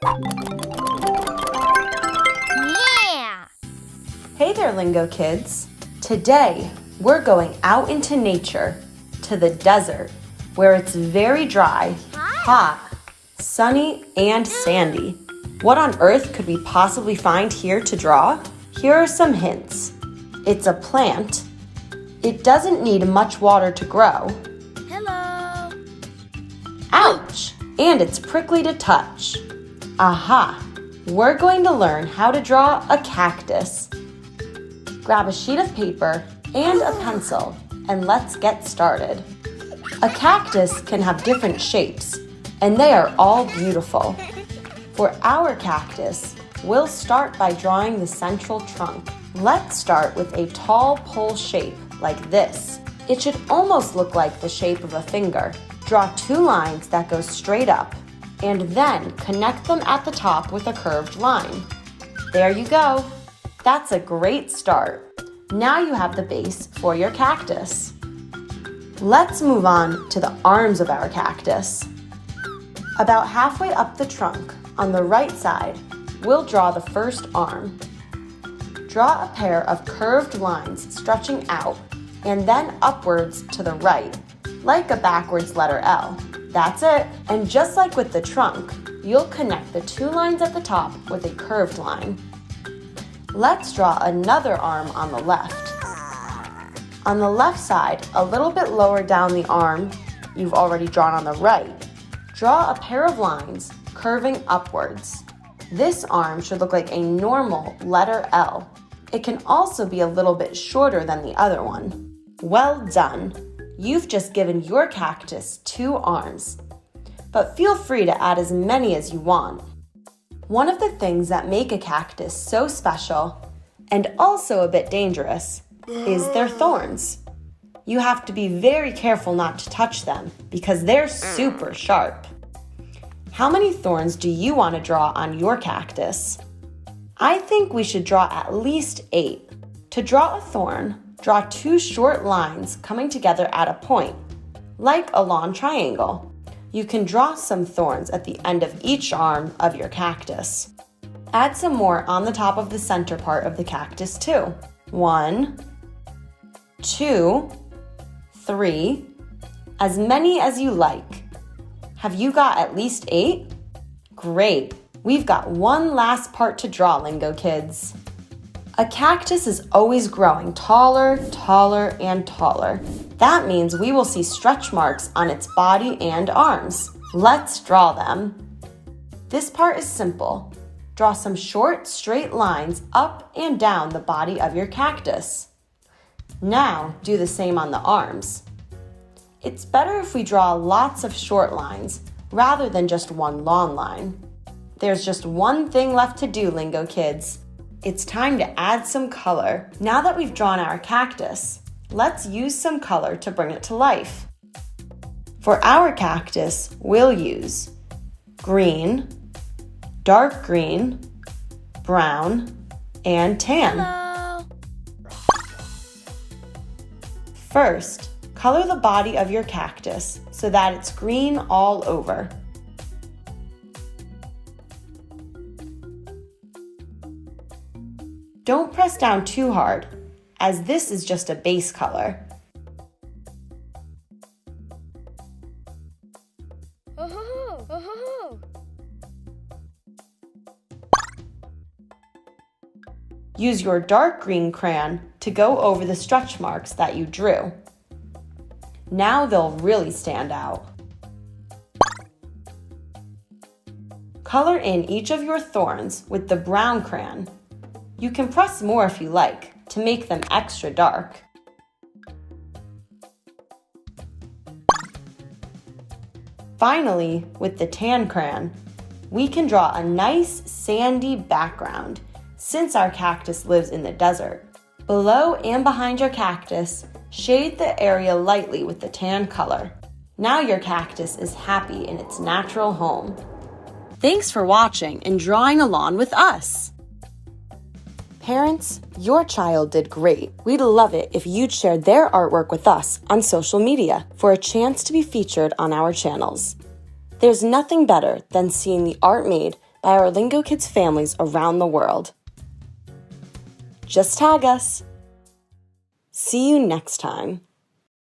Yeah! Hey there, Lingo Kids. Today, we're going out into nature, to the desert, where it's very dry, hot, sunny, and sandy. What on earth could we possibly find here to draw? Here are some hints. It's a plant. It doesn't need much water to grow. Hello! Ouch! And it's prickly to touch. Aha! We're going to learn how to draw a cactus. Grab a sheet of paper and a pencil, and let's get started. A cactus can have different shapes, and they are all beautiful. For our cactus, we'll start by drawing the central trunk. Let's start with a tall pole shape like this. It should almost look like the shape of a finger. Draw 2 lines that go straight up, and then connect them at the top with a curved line. There you go. That's a great start. Now you have the base for your cactus. Let's move on to the arms of our cactus. About halfway up the trunk, on the right side, we'll draw the first arm. Draw a pair of curved lines stretching out and then upwards to the right, like a backwards letter L. That's it. And just like with the trunk, you'll connect the 2 lines at the top with a curved line. Let's draw another arm on the left. On the left side, a little bit lower down the arm you've already drawn on the right, draw a pair of lines curving upwards. This arm should look like a normal letter L. It can also be a little bit shorter than the other one. Well done! You've just given your cactus 2 arms, but feel free to add as many as you want. One of the things that make a cactus so special, and also a bit dangerous, is their thorns. You have to be very careful not to touch them because they're super sharp. How many thorns do you want to draw on your cactus? I think we should draw at least 8. To draw a thorn, draw 2 short lines coming together at a point, like a long triangle. You can draw some thorns at the end of each arm of your cactus. Add some more on the top of the center part of the cactus too. 1, 2, 3, as many as you like. Have you got at least 8? Great! We've got one last part to draw, Lingo Kids. A cactus is always growing taller, taller, and taller. That means we will see stretch marks on its body and arms. Let's draw them. This part is simple. Draw some short, straight lines up and down the body of your cactus. Now, do the same on the arms. It's better if we draw lots of short lines rather than just one long line. There's just one thing left to do, Lingo Kids. It's time to add some color. Now that we've drawn our cactus, let's use some color to bring it to life. For our cactus, we'll use green, dark green, brown, and tan. Hello! First, color the body of your cactus so that it's green all over. Don't press down too hard, as this is just a base color. Oh, ho, ho. Use your dark green crayon to go over the stretch marks that you drew. Now they'll really stand out. Color in each of your thorns with the brown crayon. You can press more if you like to make them extra dark. Finally, with the tan crayon, we can draw a nice sandy background since our cactus lives in the desert. Below and behind your cactus, shade the area lightly with the tan color. Now your cactus is happy in its natural home. Thanks for watching and drawing along with us. Parents, your child did great. We'd love it if you'd share their artwork with us on social media for a chance to be featured on our channels. There's nothing better than seeing the art made by our Lingokids families around the world. Just tag us. See you next time.